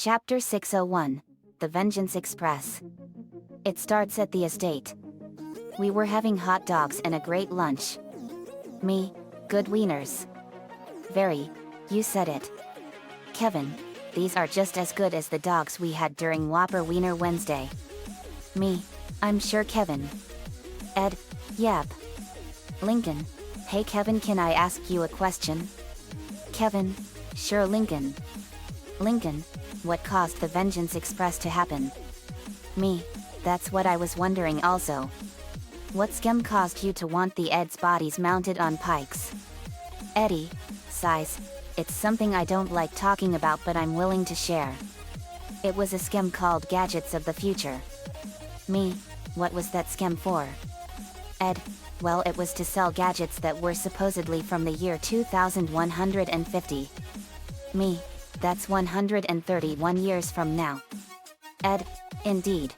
Chapter 601, The Vengeance Express. It starts at the estate. We were having hot dogs and a great lunch. Me, good wieners. Very, you said it. Kevin, these are just as good as the dogs we had during Whopper Wiener Wednesday. Me, I'm sure Kevin. Ed, yep. Lincoln, hey Kevin, can I ask you a question? Kevin, sure Lincoln. Lincoln, what caused the Vengeance Express to happen? Me, that's what I was wondering also. What scam caused you to want the Ed's bodies mounted on pikes? Eddie, sighs, it's something I don't like talking about but I'm willing to share. It was a scam called Gadgets of the Future. Me, what was that scam for? Ed, well it was to sell gadgets that were supposedly from the year 2150. Me, that's 131 years from now. Ed, indeed.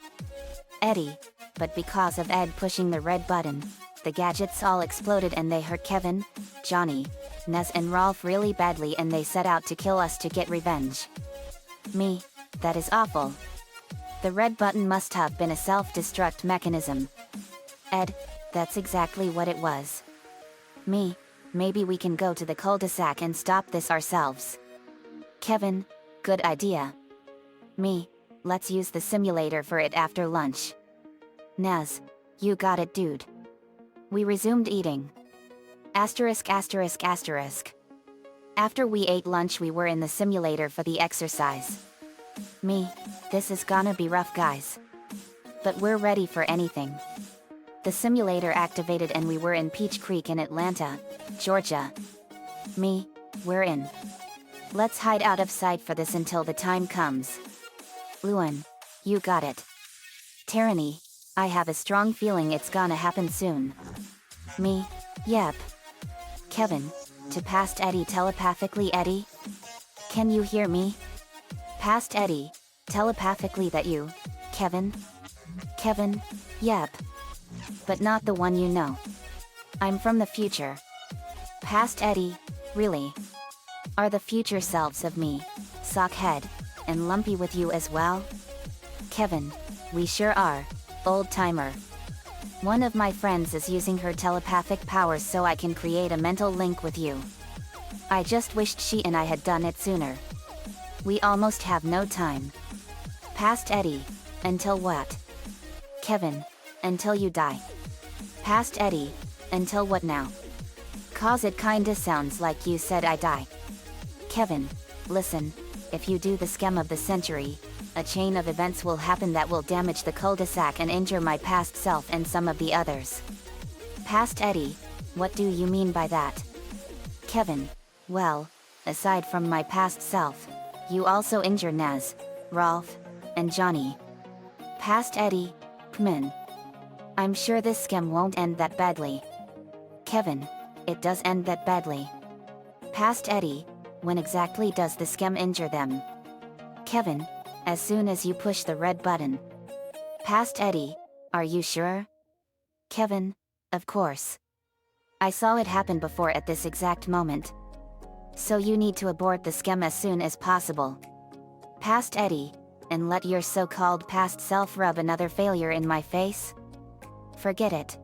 Eddie, but because of Ed pushing the red button, the gadgets all exploded and they hurt Kevin, Johnny, Nez and Rolf really badly and they set out to kill us to get revenge. Me, that is awful. The red button must have been a self-destruct mechanism. Ed, that's exactly what it was. Me, maybe we can go to the cul-de-sac and stop this ourselves. Kevin, good idea. Me, let's use the simulator for it after lunch. Nez, you got it dude. We resumed eating. Asterisk asterisk asterisk. After we ate lunch we were in the simulator for the exercise. Me, this is gonna be rough guys. But we're ready for anything. The simulator activated and we were in Peach Creek in Atlanta, Georgia. Me, we're in. Let's hide out of sight for this until the time comes. Luan, you got it. Tyranny, I have a strong feeling it's gonna happen soon. Me, yep. Kevin, to past Eddie telepathically Eddie? Can you hear me? Past Eddie, telepathically that you, Kevin? Kevin, yep. But not the one you know. I'm from the future. Past Eddie, really? Are the future selves of me, Sockhead, and Lumpy with you as well? Kevin, we sure are, old timer. One of my friends is using her telepathic powers so I can create a mental link with you. I just wished she and I had done it sooner. We almost have no time. Past Eddie, until what? Kevin, until you die. Past Eddie, until what now? 'Cause it kinda sounds like you said I die. Kevin, listen, if you do the scam of the century, a chain of events will happen that will damage the cul-de-sac and injure my past self and some of the others. Past Eddie, what do you mean by that? Kevin, well, aside from my past self, you also injure Naz, Rolf, and Johnny. Past Eddie, Kmin. I'm sure this scam won't end that badly. Kevin, it does end that badly. Past Eddie, when exactly does the scam injure them? Kevin, as soon as you push the red button. Past Eddie, are you sure? Kevin, of course. I saw it happen before at this exact moment. So you need to abort the scam as soon as possible. Past Eddie, and let your so-called past self rub another failure in my face? Forget it.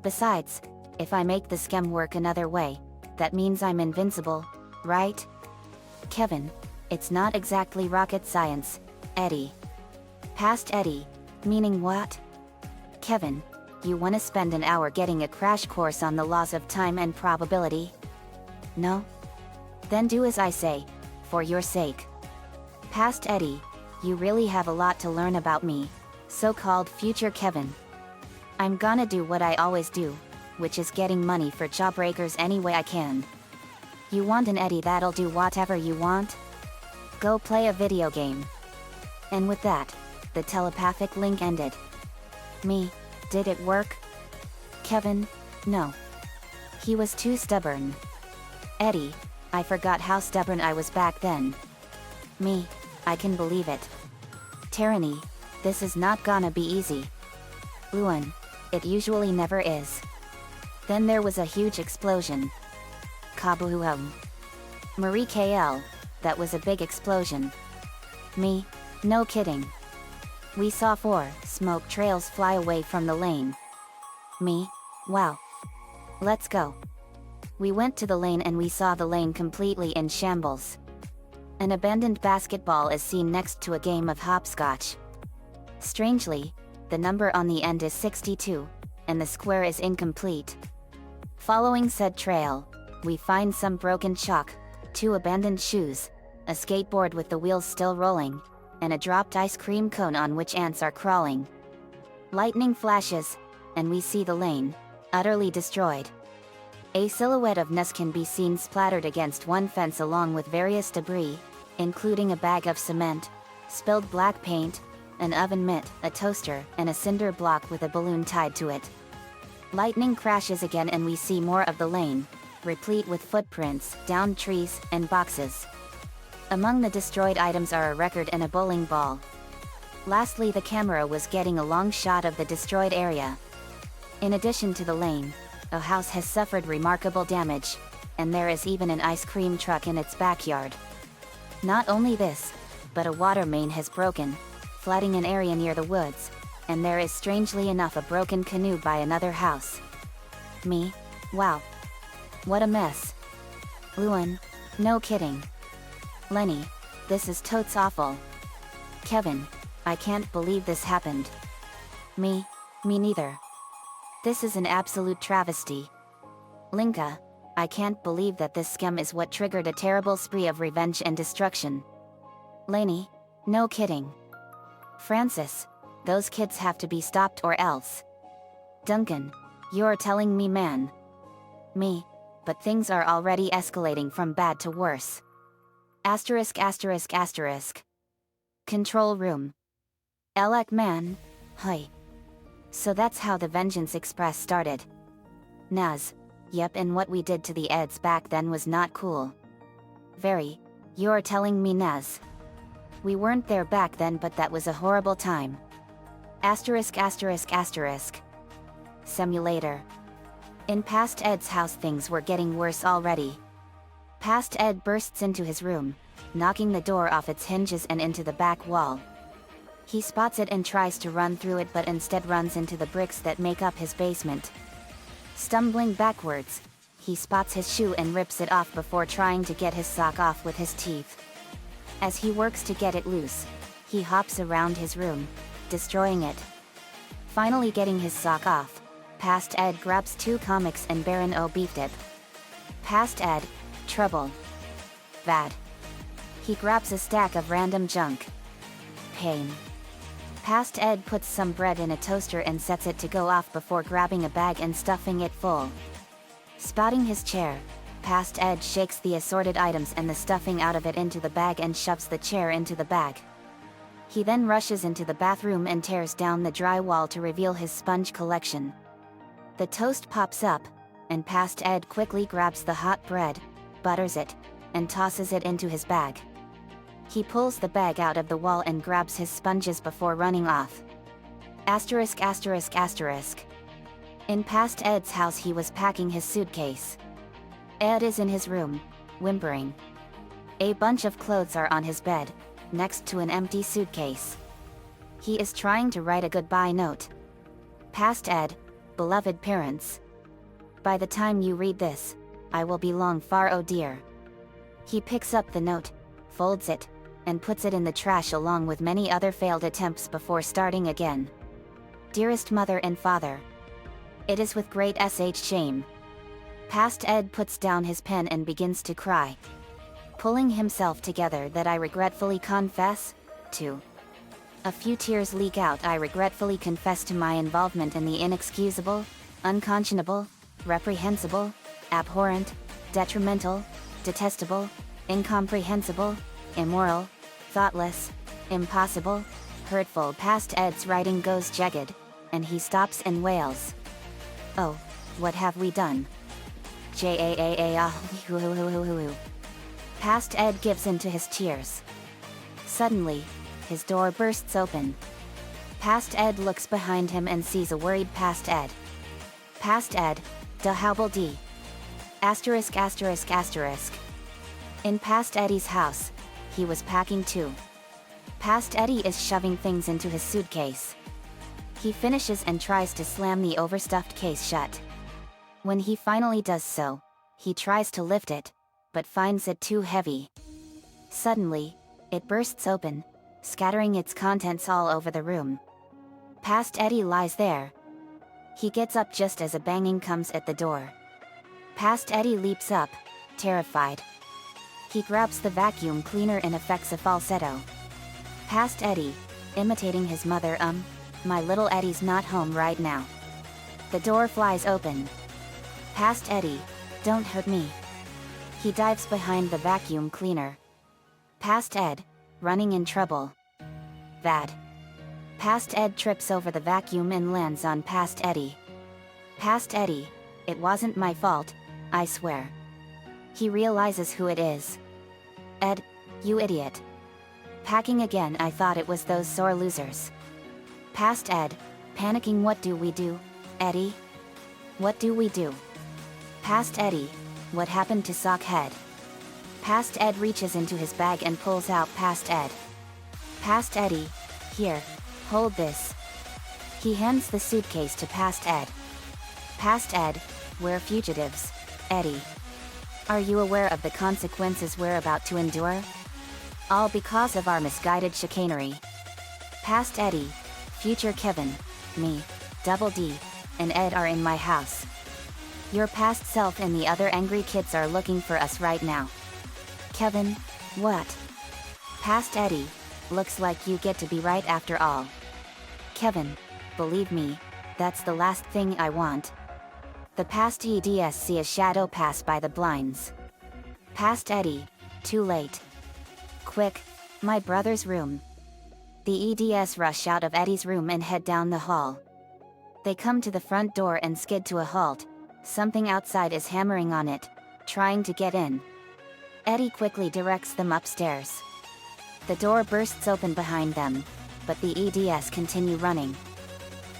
Besides, if I make the scam work another way, that means I'm invincible, right? Kevin, it's not exactly rocket science, Eddie. Past Eddie, meaning what? Kevin, you wanna spend an hour getting a crash course on the laws of time and probability? No? Then do as I say, for your sake. Past Eddie, you really have a lot to learn about me, so-called future Kevin. I'm gonna do what I always do, which is getting money for jawbreakers any way I can. You want an Eddie that'll do whatever you want? Go play a video game. And with that, the telepathic link ended. Me, did it work? Kevin, no. He was too stubborn. Eddie, I forgot how stubborn I was back then. Me, I can believe it. Tyranny, this is not gonna be easy. Luan, it usually never is. Then there was a huge explosion. Kaboom. Marie KL, that was a big explosion. Me, no kidding. We saw 4 smoke trails fly away from the lane. Me, wow. Let's go. We went to the lane and we saw the lane completely in shambles. An abandoned basketball is seen next to a game of hopscotch. Strangely, the number on the end is 62, and the square is incomplete. Following said trail, we find some broken chalk, 2 abandoned shoes, a skateboard with the wheels still rolling, and a dropped ice cream cone on which ants are crawling. Lightning flashes, and we see the lane, utterly destroyed. A silhouette of Ness can be seen splattered against one fence along with various debris, including a bag of cement, spilled black paint, an oven mitt, a toaster, and a cinder block with a balloon tied to it. Lightning crashes again and we see more of the lane, replete with footprints, downed trees, and boxes. Among the destroyed items are a record and a bowling ball. Lastly, the camera was getting a long shot of the destroyed area. In addition to the lane, a house has suffered remarkable damage, and there is even an ice cream truck in its backyard. Not only this, but a water main has broken, flooding an area near the woods, and there is strangely enough a broken canoe by another house. Me, wow. What a mess. Luan, no kidding. Lenny, this is totes awful. Kevin, I can't believe this happened. Me neither. This is an absolute travesty. Linka, I can't believe that this scum is what triggered a terrible spree of revenge and destruction. Lainey, no kidding. Francis, those kids have to be stopped or else. Duncan, you're telling me, man. Me, but things are already escalating from bad to worse. Asterisk asterisk asterisk. Control room. Elec man, hi. So that's how the Vengeance Express started. Naz, yep, and what we did to the Eds back then was not cool. Very, you're telling me, Naz. We weren't there back then, but that was a horrible time. Asterisk asterisk asterisk. Simulator. In past Ed's house things were getting worse already. Past Ed bursts into his room, knocking the door off its hinges and into the back wall. He spots it and tries to run through it, but instead runs into the bricks that make up his basement. Stumbling backwards, he spots his shoe and rips it off before trying to get his sock off with his teeth. As he works to get it loose, he hops around his room, destroying it. Finally getting his sock off, Past Ed grabs 2 comics and Baron O beef dip. Past Ed, trouble. Bad. He grabs a stack of random junk. Pain. Past Ed puts some bread in a toaster and sets it to go off before grabbing a bag and stuffing it full. Spotting his chair, Past Ed shakes the assorted items and the stuffing out of it into the bag and shoves the chair into the bag. He then rushes into the bathroom and tears down the drywall to reveal his sponge collection. The toast pops up, and Past Ed quickly grabs the hot bread, butters it, and tosses it into his bag. He pulls the bag out of the wall and grabs his sponges before running off. Asterisk asterisk asterisk. In Past Ed's house he was packing his suitcase. Ed is in his room, whimpering. A bunch of clothes are on his bed, next to an empty suitcase. He is trying to write a goodbye note. Past Ed, beloved parents. By the time you read this, I will be long far, oh dear. He picks up the note, folds it, and puts it in the trash along with many other failed attempts before starting again. Dearest mother and father. It is with great shame. Past Ed puts down his pen and begins to cry. Pulling himself together, that I regretfully confess to. A few tears leak out. I regretfully confess to my involvement in the inexcusable, unconscionable, reprehensible, abhorrent, detrimental, detestable, incomprehensible, immoral, thoughtless, impossible, hurtful. Past Ed's writing goes jagged, and he stops and wails. Oh, what have we done? Past Ed gives in to his tears. Suddenly, his door bursts open. Past Ed looks behind him and sees a worried Past Ed. Past Ed, da howble d. Asterisk asterisk asterisk. In Past Eddie's house, he was packing too. Past Eddie is shoving things into his suitcase. He finishes and tries to slam the overstuffed case shut. When he finally does so, he tries to lift it, but finds it too heavy. Suddenly, it bursts open, scattering its contents all over the room. Past Eddie lies there. He gets up just as a banging comes at the door. Past Eddie leaps up, terrified. He grabs the vacuum cleaner and effects a falsetto. Past Eddie, imitating his mother, my little Eddie's not home right now. The door flies open. Past Eddie, don't hurt me. He dives behind the vacuum cleaner. Past Ed, running in trouble. Vad. Past Ed trips over the vacuum and lands on Past Eddie. Past Eddie, it wasn't my fault, I swear. He realizes who it is. Ed, you idiot. Packing again, I thought it was those sore losers. Past Ed, panicking, what do we do, Eddie? What do we do? Past Eddie, what happened to Sockhead? Past Ed reaches into his bag and pulls out Past Ed. Past Eddie, here, hold this. He hands the suitcase to Past Ed. Past Ed, we're fugitives, Eddie. Are you aware of the consequences we're about to endure? All because of our misguided chicanery. Past Eddie, future Kevin, me, Double D, and Ed are in my house. Your past self and the other angry kids are looking for us right now. Kevin, what? Past Eddie, looks like you get to be right after all. Kevin, believe me, that's the last thing I want. The past EDS see a shadow pass by the blinds. Past Eddie, too late. Quick, my brother's room. The EDS rush out of Eddie's room and head down the hall. They come to the front door and skid to a halt. Something outside is hammering on it, trying to get in. Eddie quickly directs them upstairs. The door bursts open behind them, but the EDS continue running.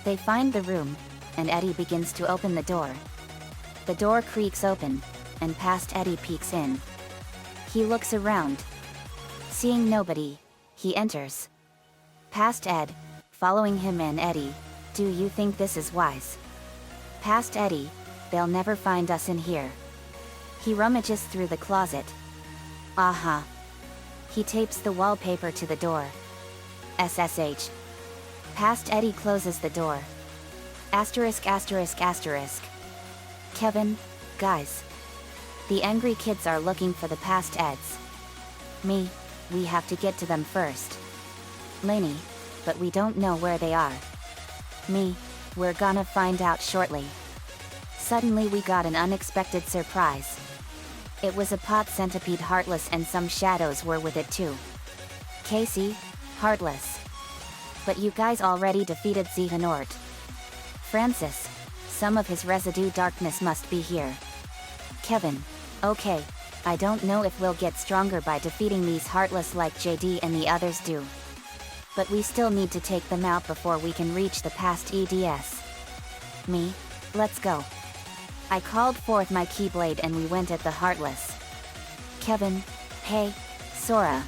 They find the room, and Eddie begins to open the door. The door creaks open, and Past Eddie peeks in. He looks around. Seeing nobody, he enters. Past Ed, following him and Eddie, do you think this is wise? Past Eddie, they'll never find us in here. He rummages through the closet. Aha. He tapes the wallpaper to the door. SSH. Past Eddie closes the door. Asterisk asterisk asterisk. Kevin, guys. The angry kids are looking for the Past Eds. Me, we have to get to them first. Lainey, but we don't know where they are. Me, we're gonna find out shortly. Suddenly we got an unexpected surprise. It was a pot centipede Heartless and some shadows were with it too. Casey, Heartless. But you guys already defeated Xehanort. Francis, some of his residue darkness must be here. Kevin, okay, I don't know if we'll get stronger by defeating these Heartless like JD and the others do. But we still need to take them out before we can reach the past EDS. Me, let's go. I called forth my Keyblade and we went at the Heartless. Kevin, hey, Sora.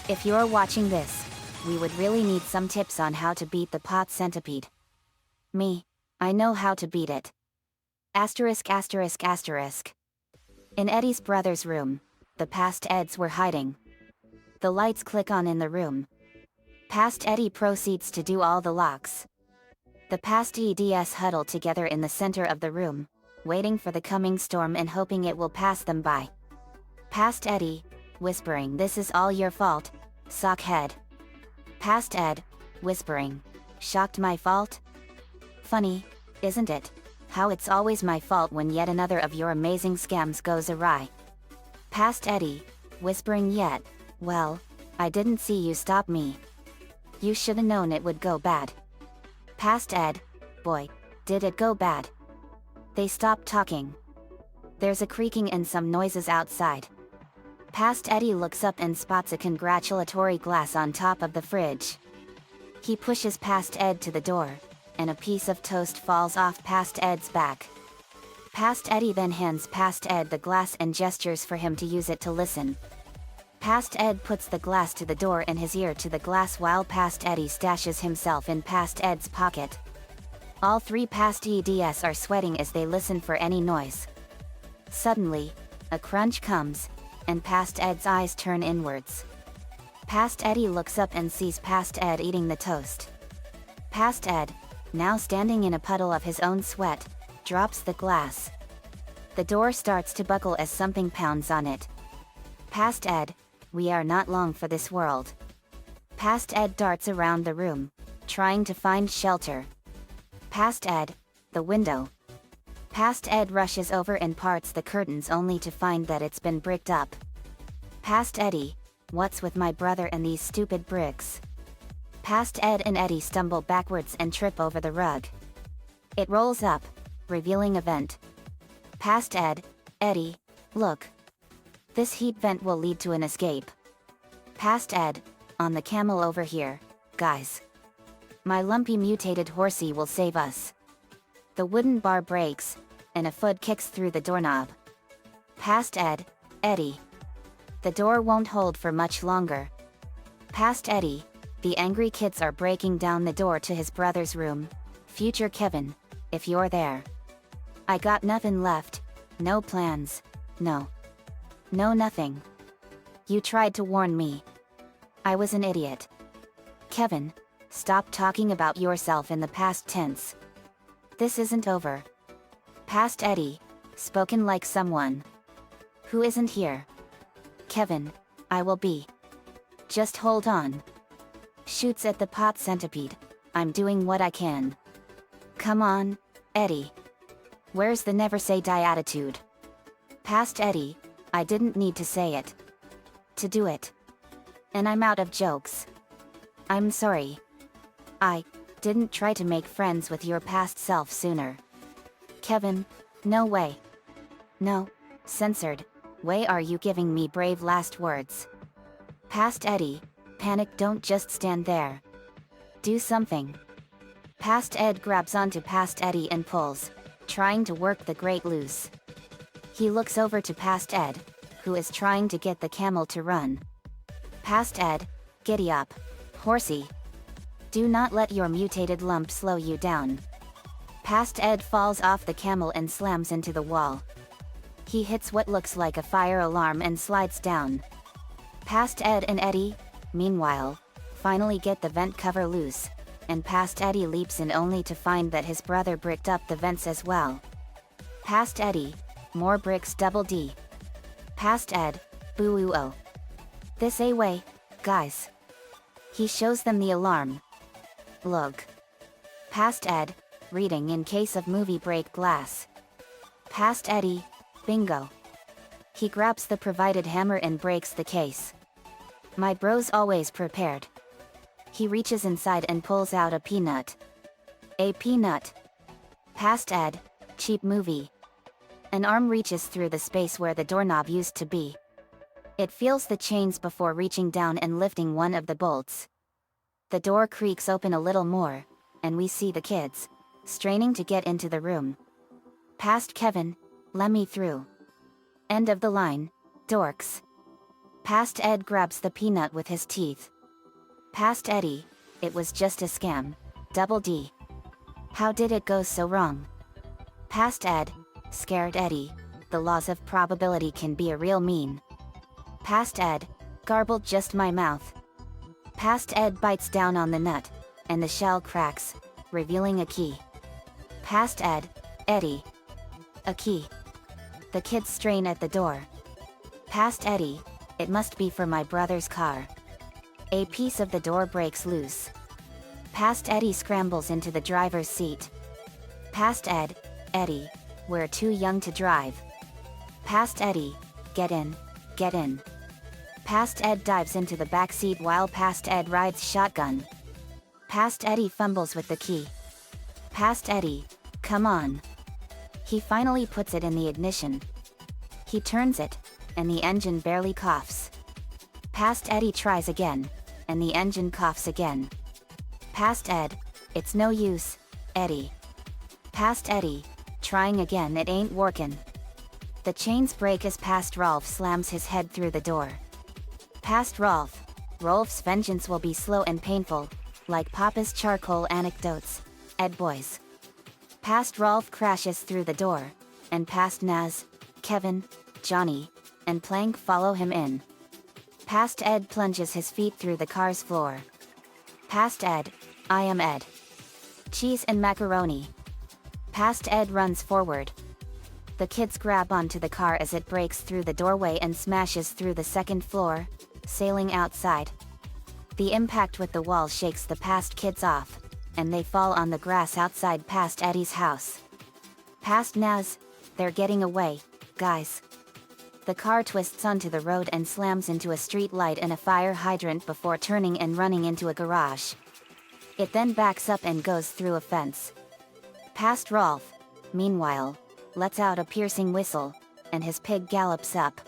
If you're watching this, we would really need some tips on how to beat the pot centipede. Me, I know how to beat it. Asterisk asterisk asterisk. In Eddie's brother's room, the Past Eds were hiding. The lights click on in the room. Past Eddie proceeds to do all the locks. The Past EDS huddle together in the center of the room, waiting for the coming storm and hoping it will pass them by. Past Eddie, whispering, this is all your fault, Sockhead. Past Ed, whispering, shocked, my fault? Funny, isn't it, how it's always my fault when yet another of your amazing scams goes awry. Past Eddie, whispering, yet, well, I didn't see you stop me. You shoulda known it would go bad. Past Ed, boy, did it go bad. They stopped talking. There's a creaking and some noises outside. Past Eddie looks up and spots a congratulatory glass on top of the fridge. He pushes Past Ed to the door, and a piece of toast falls off Past Ed's back. Past Eddie then hands Past Ed the glass and gestures for him to use it to listen. Past Ed puts the glass to the door and his ear to the glass while Past Eddie stashes himself in Past Ed's pocket. All three Past EDs are sweating as they listen for any noise. Suddenly, a crunch comes, and Past Ed's eyes turn inwards. Past Eddie looks up and sees Past Ed eating the toast. Past Ed, now standing in a puddle of his own sweat, drops the glass. The door starts to buckle as something pounds on it. Past Ed, we are not long for this world. Past Ed darts around the room, trying to find shelter. Past Ed, the window. Past Ed rushes over and parts the curtains only to find that it's been bricked up. Past Eddie, what's with my brother and these stupid bricks? Past Ed and Eddie stumble backwards and trip over the rug. It rolls up, revealing a vent. Past Ed, Eddie, look. This heat vent will lead to an escape. Past Ed, on the camel over here, guys. My lumpy mutated horsey will save us. The wooden bar breaks, and a foot kicks through the doorknob. Past Ed, Eddie. The door won't hold for much longer. Past Eddie, the angry kids are breaking down the door to his brother's room. Future Kevin, if you're there. I got nothing left, no plans, no nothing. You tried to warn me. I was an idiot. Kevin, stop talking about yourself in the past tense. This isn't over. Past Eddie, spoken like someone who isn't here. Kevin, I will be. Just hold on. Shoots at the pot centipede. I'm doing what I can. Come on, Eddie. Where's the never say die attitude? Past Eddie, I didn't need to say it. To do it. And I'm out of jokes. I'm sorry. I didn't try to make friends with your past self sooner. Kevin, no way. No, censored, way are you giving me brave last words? Past Eddie, panic, don't just stand there. Do something. Past Ed grabs onto Past Eddie and pulls, trying to work the grate loose. He looks over to Past Ed, who is trying to get the camel to run. Past Ed, giddy up, horsey. Do not let your mutated lump slow you down. Past Ed falls off the camel and slams into the wall. He hits what looks like a fire alarm and slides down. Past Ed and Eddie, meanwhile, finally get the vent cover loose, and Past Eddie leaps in only to find that his brother bricked up the vents as well. Past Eddie, more bricks double D. Past Ed, boo-oo-oh. This a way, guys. He shows them the alarm. Look. Past Ed, reading in case of movie break glass. Past Eddie, bingo. He grabs the provided hammer and breaks the case. My bro's always prepared. He reaches inside and pulls out a peanut. A peanut. Past Ed, cheap movie. An arm reaches through the space where the doorknob used to be. It feels the chains before reaching down and lifting one of the bolts. The door creaks open a little more, and we see the kids, straining to get into the room. Past Kevin, let me through. End of the line, dorks. Past Ed grabs the peanut with his teeth. Past Eddie, it was just a scam, double D. How did it go so wrong? Past Ed, scared Eddie, the laws of probability can be a real mean. Past Ed, garbled just my mouth. Past Ed bites down on the nut, and the shell cracks, revealing a key. Past Ed, Eddie. A key. The kids strain at the door. Past Eddie, it must be for my brother's car. A piece of the door breaks loose. Past Eddie scrambles into the driver's seat. Past Ed, Eddie, we're too young to drive. Past Eddie, get in, get in. Past Ed dives into the back seat while Past Ed rides shotgun. Past Eddie fumbles with the key. Past Eddie, come on. He finally puts it in the ignition. He turns it, and the engine barely coughs. Past Eddie tries again, and the engine coughs again. Past Ed, it's no use, Eddie. Past Eddie, trying again, it ain't workin'. The chains break as Past Rolf slams his head through the door. Past Rolf. Rolf's vengeance will be slow and painful, like Papa's charcoal anecdotes. Ed boys. Past Rolf crashes through the door, and past Naz, Kevin, Johnny, and Plank follow him in. Past Ed plunges his feet through the car's floor. Past Ed, I am Ed. Cheese and macaroni. Past Ed runs forward. The kids grab onto the car as it breaks through the doorway and smashes through the second floor, sailing outside. The impact with the wall shakes the past kids off, and they fall on the grass outside past Eddie's house. Past Naz, they're getting away, guys. The car twists onto the road and slams into a street light and a fire hydrant before turning and running into a garage. It then backs up and goes through a fence. Past Rolf, meanwhile, lets out a piercing whistle, and his pig gallops up.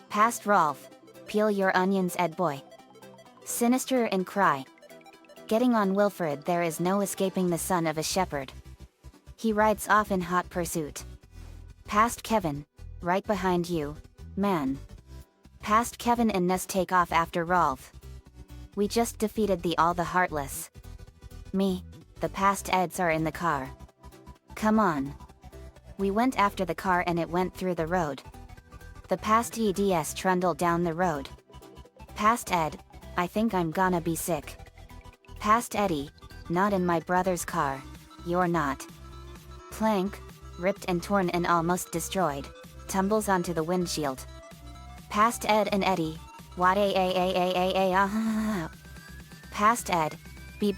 Past Rolf, peel your onions, Ed boy. Sinister and cry. Getting on Wilfred, there is no escaping the son of a shepherd. He rides off in hot pursuit. Past Kevin, right behind you, man. Past Kevin and Ness take off after Rolf. We just defeated the All the Heartless. Me, the past Eds are in the car. Come on. We went after the car and it went through the road. The past EDS trundled down the road. Past Ed, I think I'm gonna be sick. Past Eddie, not in my brother's car, you're not. Plank, ripped and torn and almost destroyed, tumbles onto the windshield. Past Ed and Eddie, what Past Ed, beep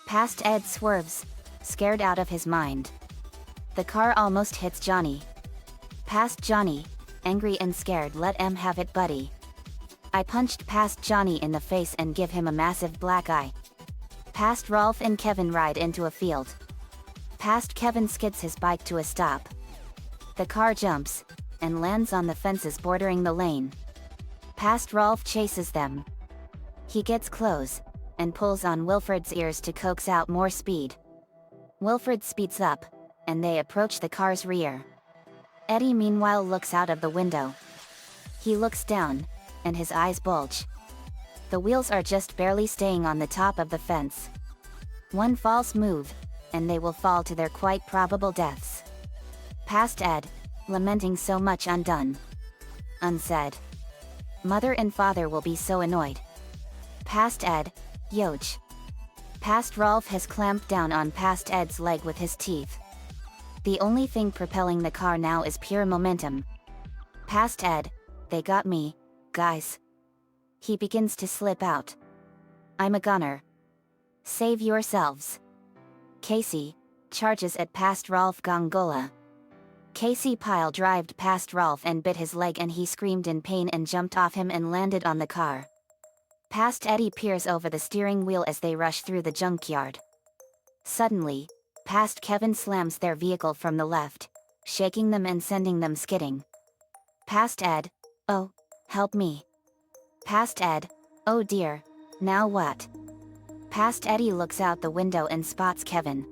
Past Ed swerves, scared out of his mind. The car almost hits Johnny. Past Johnny, angry and scared, let em have it buddy. I punched past Johnny in the face and give him a massive black eye. Past Rolf and Kevin ride into a field. Past Kevin skids his bike to a stop. The car jumps, and lands on the fences bordering the lane. Past Rolf chases them. He gets close, and pulls on Wilfred's ears to coax out more speed. Wilfred speeds up, and they approach the car's rear. Eddie meanwhile looks out of the window. He looks down, and his eyes bulge. The wheels are just barely staying on the top of the fence. One false move, and they will fall to their quite probable deaths. Past Ed, lamenting so much undone. Unsaid. Mother and father will be so annoyed. Past Ed, Yoj. Past Rolf has clamped down on past Ed's leg with his teeth. The only thing propelling the car now is pure momentum. Past Ed, they got me, guys. He begins to slip out. I'm a gunner. Save yourselves. Casey charges at past Rolf Gongola. Casey pile drived past Rolf and bit his leg and he screamed in pain and jumped off him and landed on the car. Past Eddie peers over the steering wheel as they rush through the junkyard. Suddenly, past Kevin slams their vehicle from the left, shaking them and sending them skidding. Past Ed, oh, help me. Past Ed, oh dear, now what? Past Eddie looks out the window and spots Kevin.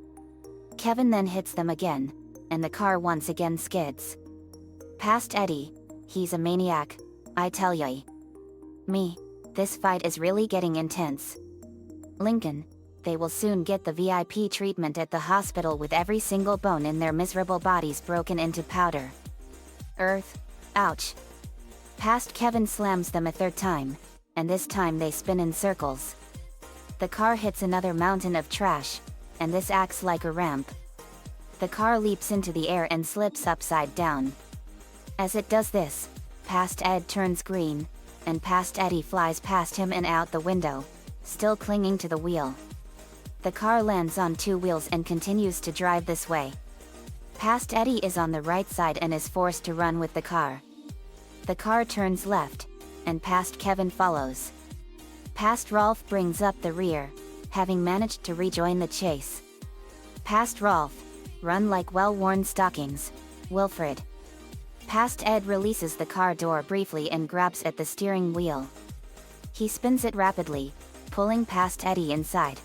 Kevin then hits them again, and the car once again skids. Past Eddie, he's a maniac, I tell ya. Me, this fight is really getting intense. Lincoln, they will soon get the VIP treatment at the hospital with every single bone in their miserable bodies broken into powder. Earth, ouch. Past Kevin slams them a third time, and this time they spin in circles. The car hits another mountain of trash, and this acts like a ramp. The car leaps into the air and slips upside down. As it does this, past Ed turns green, and past Eddie flies past him and out the window, still clinging to the wheel. The car lands on two wheels and continues to drive this way. Past Eddie is on the right side and is forced to run with the car. The car turns left, and past Kevin follows. Past Rolf brings up the rear, having managed to rejoin the chase. Past Rolf, run like well-worn stockings, Wilfred. Past Ed releases the car door briefly and grabs at the steering wheel. He spins it rapidly, pulling past Eddie inside.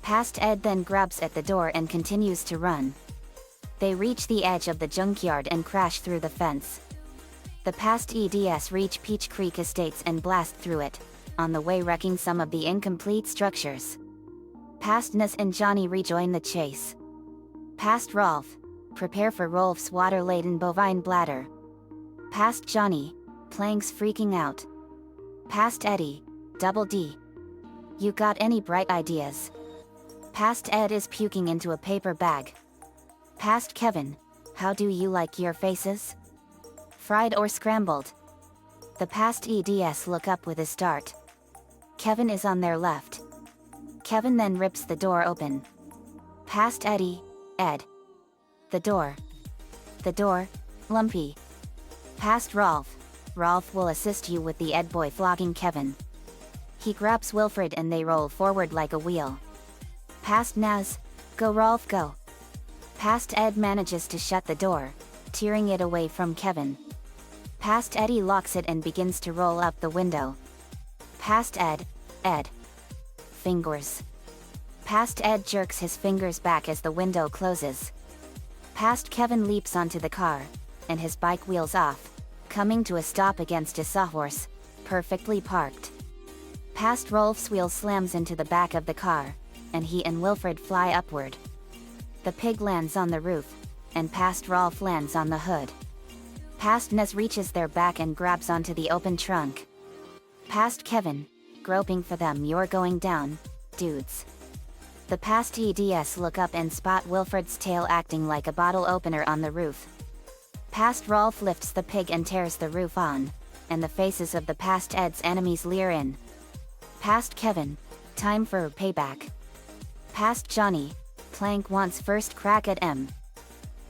Past Ed then grabs at the door and continues to run. They reach the edge of the junkyard and crash through the fence. The past EDS reach Peach Creek Estates and blast through it, on the way wrecking some of the incomplete structures. Past Ness and Johnny rejoin the chase. Past Rolf, prepare for Rolf's water-laden bovine bladder. Past Johnny, planks freaking out. Past Eddie, double D. You got any bright ideas? Past Ed is puking into a paper bag. Past Kevin, how do you like your faces? Fried or scrambled? The past EDS look up with a start. Kevin is on their left. Kevin then rips the door open. Past Eddie, Ed. The door, Lumpy. Past Rolf, Rolf will assist you with the Ed boy flogging Kevin. He grabs Wilfred and they roll forward like a wheel. Past Naz, go Rolf go. Past Ed manages to shut the door, tearing it away from Kevin. Past Eddie locks it and begins to roll up the window. Past Ed, fingers. Past Ed jerks his fingers back as the window closes. Past Kevin leaps onto the car, and his bike wheels off, coming to a stop against a sawhorse, perfectly parked. Past Rolf's wheel slams into the back of the car, and he and Wilfred fly upward. The pig lands on the roof, and past Rolf lands on the hood. Past Nez reaches their back and grabs onto the open trunk. Past Kevin, groping for them. You're going down, dudes. The past EDS look up and spot Wilfred's tail acting like a bottle opener on the roof. Past Rolf lifts the pig and tears the roof on, and the faces of the past Ed's enemies leer in. Past Kevin, time for payback. Past Johnny, Plank wants first crack at M.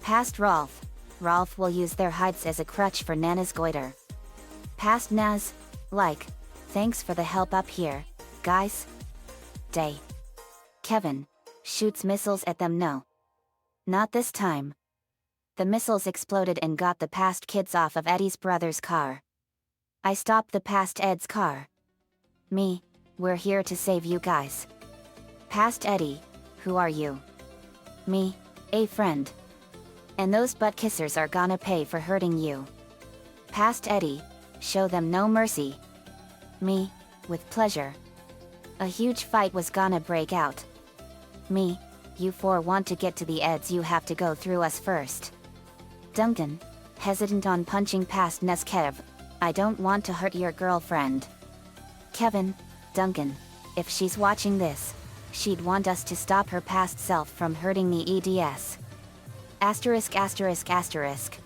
Past Rolf, Rolf will use their hides as a crutch for Nana's goiter. Past Naz, like, thanks for the help up here, guys. Day. Kevin, shoots missiles at them. No. Not this time. The missiles exploded and got the past kids off of Eddie's brother's car. I stopped the past Ed's car. Me, we're here to save you guys. Past Eddie, who are you? Me, a friend. And those butt kissers are gonna pay for hurting you. Past Eddie, show them no mercy. Me, with pleasure. A huge fight was gonna break out. Me, you four want to get to the Eds, you have to go through us first. Duncan, hesitant on punching past Neskev, I don't want to hurt your girlfriend. Kevin, Duncan, if she's watching this, she'd want us to stop her past self from hurting the EDS. Asterisk asterisk asterisk.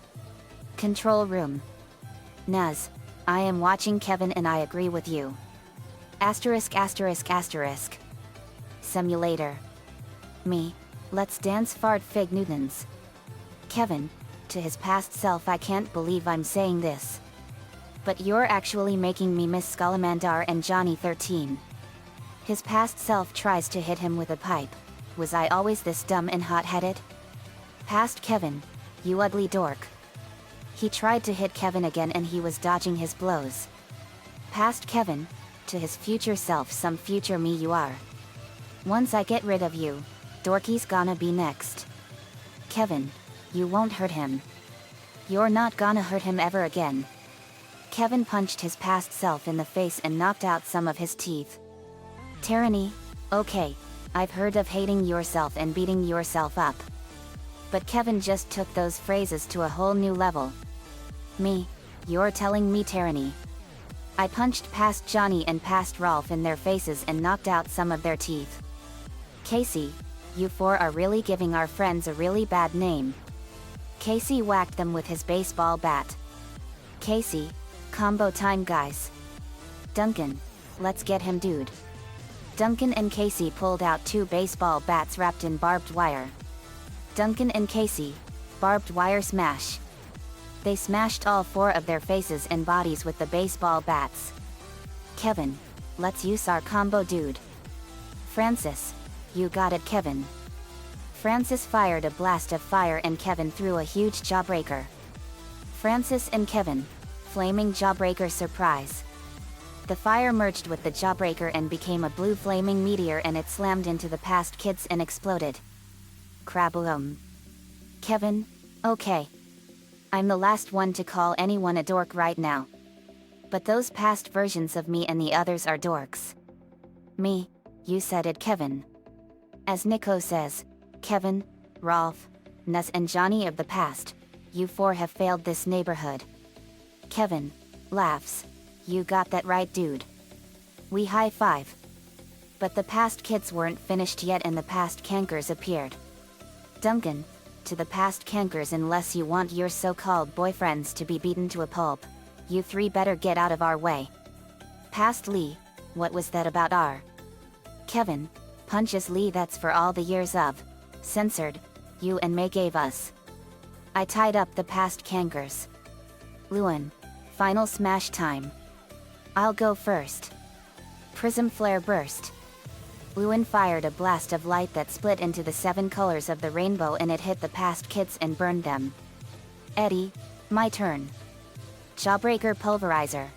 Control room. Naz, I am watching Kevin and I agree with you. Asterisk asterisk asterisk. Simulator. Me, let's dance fart fig Newtons. Kevin, to his past self, I can't believe I'm saying this. But you're actually making me miss Scalamandar and Johnny 13. His past self tries to hit him with a pipe. Was I always this dumb and hot-headed? Past Kevin, you ugly dork. He tried to hit Kevin again and he was dodging his blows. Past Kevin, to his future self, some future me you are. Once I get rid of you, Dorky's gonna be next. Kevin, you won't hurt him. You're not gonna hurt him ever again. Kevin punched his past self in the face and knocked out some of his teeth. Tyranny, okay, I've heard of hating yourself and beating yourself up. But Kevin just took those phrases to a whole new level. Me, you're telling me tyranny. I punched past Johnny and past Rolf in their faces and knocked out some of their teeth. Casey, you four are really giving our friends a really bad name. Casey whacked them with his baseball bat. Casey, combo time guys. Duncan, let's get him dude. Duncan and Casey pulled out 2 baseball bats wrapped in barbed wire. Duncan and Casey, barbed wire smash. They smashed all 4 of their faces and bodies with the baseball bats. Kevin, let's use our combo dude. Francis, you got it Kevin. Francis fired a blast of fire and Kevin threw a huge jawbreaker. Francis and Kevin, flaming jawbreaker surprise. The fire merged with the jawbreaker and became a blue flaming meteor and it slammed into the past kids and exploded. Craboom. Kevin, okay. I'm the last one to call anyone a dork right now. But those past versions of me and the others are dorks. Me, you said it, Kevin. As Nico says, Kevin, Rolf, Nuz and Johnny of the past, you four have failed this neighborhood. Kevin laughs. You got that right, dude. We high five. But the past kids weren't finished yet and the past cankers appeared. Duncan, to the past cankers, unless you want your so-called boyfriends to be beaten to a pulp, you three better get out of our way. Past Lee, what was that about R? Kevin punches Lee. That's for all the years of censored you and May gave us. I tied up the past cankers. Lewin, final smash time. I'll go first. Prism flare burst. Lewin fired a blast of light that split into the 7 colors of the rainbow and it hit the past kids and burned them. Eddie, my turn. Jawbreaker pulverizer.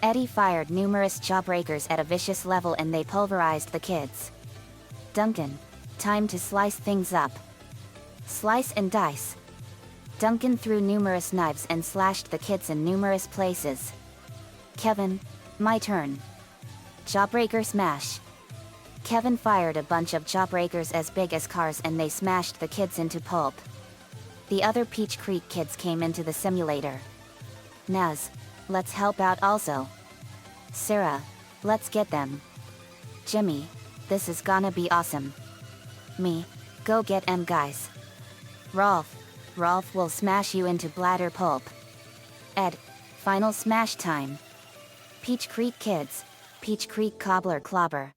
Eddie fired numerous jawbreakers at a vicious level and they pulverized the kids. Duncan, time to slice things up. Slice and dice. Duncan threw numerous knives and slashed the kids in numerous places. Kevin, my turn. Jawbreaker smash. Kevin fired a bunch of jawbreakers as big as cars and they smashed the kids into pulp. The other Peach Creek kids came into the simulator. Naz, let's help out also. Sarah, let's get them. Jimmy, this is gonna be awesome. Me, go get 'em guys. Rolf will smash you into bladder pulp. Ed, final smash time. Peach Creek kids, Peach Creek cobbler clobber.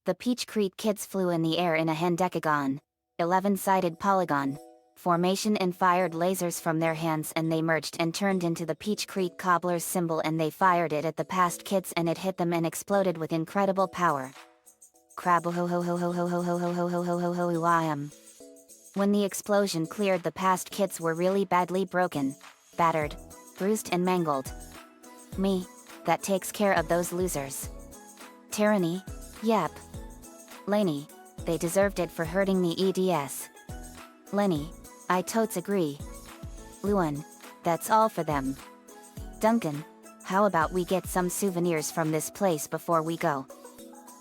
The Peach Creek kids flew in the air in a hendecagon, 11-sided polygon formation and fired lasers from their hands and they merged and turned into the Peach Creek cobbler's symbol and they fired it at the past kids and it hit them and exploded with incredible power. Crab ho ho ho ho ho ho ho ho ho ho ho ho ho ho. When the explosion cleared, the past kids were really badly broken, battered, bruised and mangled. Me, that takes care of those losers. Tyranny, yep. Laney, they deserved it for hurting the EDS. Lenny, I totes agree. Lewin, that's all for them. Duncan, how about we get some souvenirs from this place before we go?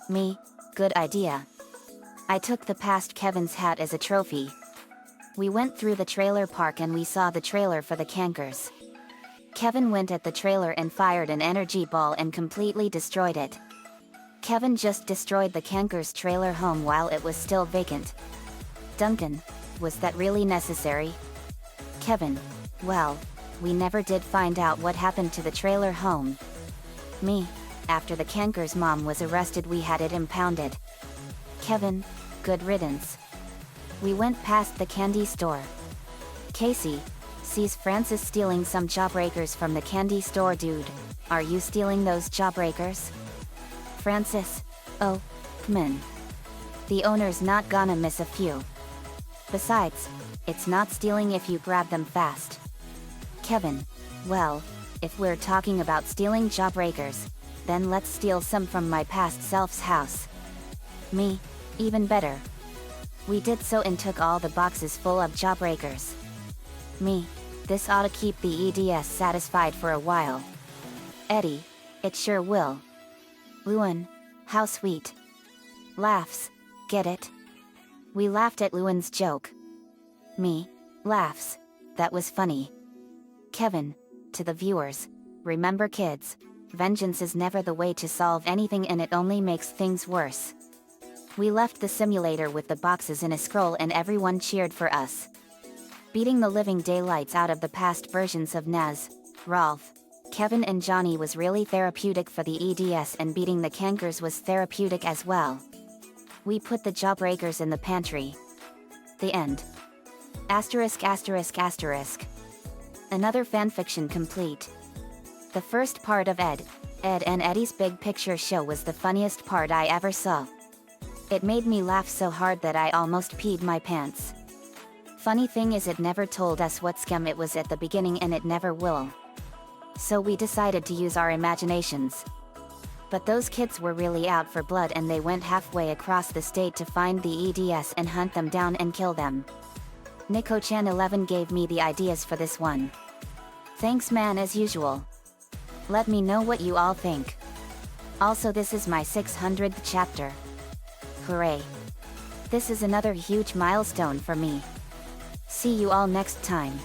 Me, good idea. I took the past Kevin's hat as a trophy. We went through the trailer park and we saw the trailer for the cankers. Kevin went at the trailer and fired an energy ball and completely destroyed it. Kevin just destroyed the cankers trailer home while it was still vacant. Duncan, was that really necessary? Kevin, well, we never did find out what happened to the trailer home. Me, after the cankers' mom was arrested we had it impounded. Kevin, good riddance. We went past the candy store. Casey sees Francis stealing some jawbreakers from the candy store. Dude, are you stealing those jawbreakers? Francis, oh, come in. The owner's not gonna miss a few. Besides, it's not stealing if you grab them fast. Kevin, well, if we're talking about stealing jawbreakers, then let's steal some from my past self's house. Me, even better. We did so and took all the boxes full of jawbreakers. Me, this ought to keep the EDS satisfied for a while. Eddie, it sure will. Lewin, how sweet. Laughs, get it? We laughed at Lewin's joke. Me, laughs, that was funny. Kevin, to the viewers, remember kids, vengeance is never the way to solve anything and it only makes things worse. We left the simulator with the boxes in a scroll and everyone cheered for us. Beating the living daylights out of the past versions of Naz, Rolf, Kevin and Johnny was really therapeutic for the EDS and beating the cankers was therapeutic as well. We put the jawbreakers in the pantry. The end. Asterisk asterisk asterisk. Another fanfiction complete. The first part of Ed and Eddie's Big Picture show was the funniest part I ever saw. It made me laugh so hard that I almost peed my pants. Funny thing is it never told us what scam it was at the beginning and it never will. So we decided to use our imaginations. But those kids were really out for blood and they went halfway across the state to find the EDS and hunt them down and kill them. Nico-chan 11 gave me the ideas for this one. Thanks man as usual. Let me know what you all think. Also this is my 600th chapter. Hooray. This is another huge milestone for me. See you all next time.